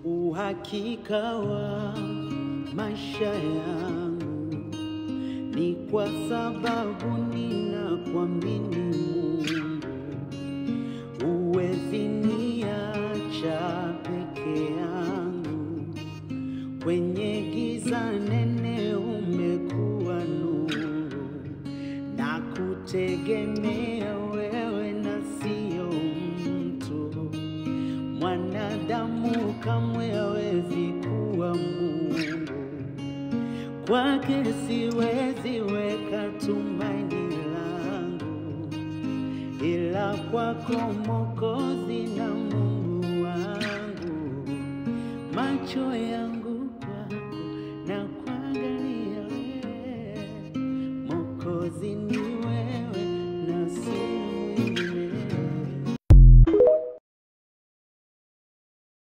Uhakika wa maisha yangu ni kwa sababu ninakuamini Mungu. Huwezi niacha peke yangu, kwenye giza nene umekuwa nuru, na kutegemea wewe na sio mtu. Mwanadamu kamwe hawezi kuwa Mungu, kwake siwezi weka tumaini langu, ila kwako Mwokozi na Mungu wangu. Macho yangu